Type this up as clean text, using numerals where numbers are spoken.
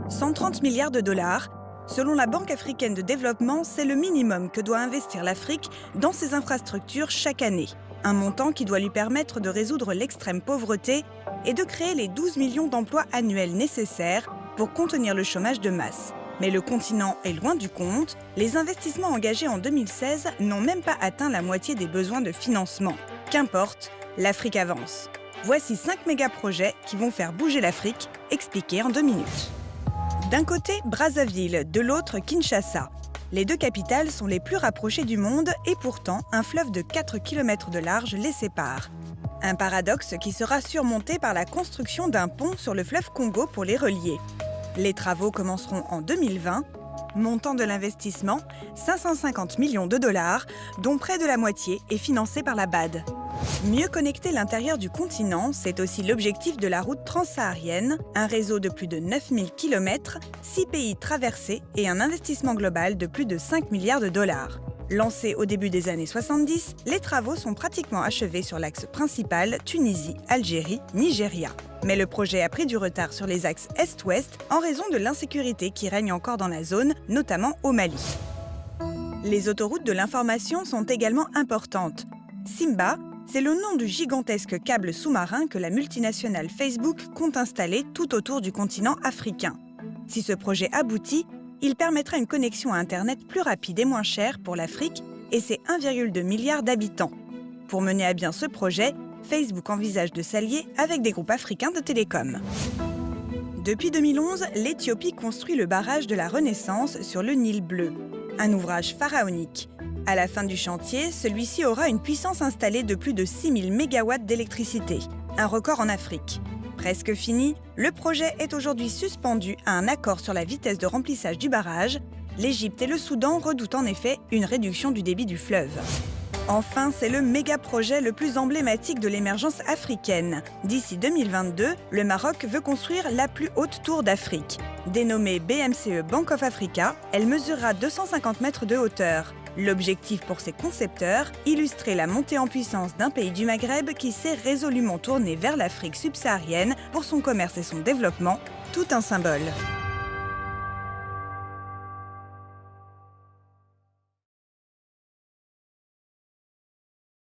130 milliards de dollars. Selon la Banque africaine de développement, c'est le minimum que doit investir l'Afrique dans ses infrastructures chaque année. Un montant qui doit lui permettre de résoudre l'extrême pauvreté et de créer les 12 millions d'emplois annuels nécessaires pour contenir le chômage de masse. Mais le continent est loin du compte. Les investissements engagés en 2016 n'ont même pas atteint la moitié des besoins de financement. Qu'importe, l'Afrique avance. Voici 5 méga-projets qui vont faire bouger l'Afrique, expliqués en 2 minutes. D'un côté, Brazzaville, de l'autre, Kinshasa. Les deux capitales sont les plus rapprochées du monde et pourtant, un fleuve de 4 km de large les sépare. Un paradoxe qui sera surmonté par la construction d'un pont sur le fleuve Congo pour les relier. Les travaux commenceront en 2020. Montant de l'investissement, 550 millions de dollars, dont près de la moitié est financé par la BAD. Mieux connecter l'intérieur du continent, c'est aussi l'objectif de la route transsaharienne, un réseau de plus de 9000 km, 6 pays traversés et un investissement global de plus de 5 milliards de dollars. Lancés au début des années 70, les travaux sont pratiquement achevés sur l'axe principal Tunisie, Algérie, Nigeria. Mais le projet a pris du retard sur les axes Est-Ouest en raison de l'insécurité qui règne encore dans la zone, notamment au Mali. Les autoroutes de l'information sont également importantes. Simba, c'est le nom du gigantesque câble sous-marin que la multinationale Facebook compte installer tout autour du continent africain. Si ce projet aboutit, il permettra une connexion à Internet plus rapide et moins chère pour l'Afrique et ses 1,2 milliard d'habitants. Pour mener à bien ce projet, Facebook envisage de s'allier avec des groupes africains de télécom. Depuis 2011, l'Éthiopie construit le barrage de la Renaissance sur le Nil bleu, un ouvrage pharaonique. À la fin du chantier, celui-ci aura une puissance installée de plus de 6000 MW d'électricité, un record en Afrique. Presque fini, le projet est aujourd'hui suspendu à un accord sur la vitesse de remplissage du barrage. L'Égypte et le Soudan redoutent en effet une réduction du débit du fleuve. Enfin, c'est le méga-projet le plus emblématique de l'émergence africaine. D'ici 2022, le Maroc veut construire la plus haute tour d'Afrique. Dénommée BMCE Bank of Africa, elle mesurera 250 mètres de hauteur. L'objectif pour ses concepteurs, illustrer la montée en puissance d'un pays du Maghreb qui s'est résolument tourné vers l'Afrique subsaharienne pour son commerce et son développement, tout un symbole.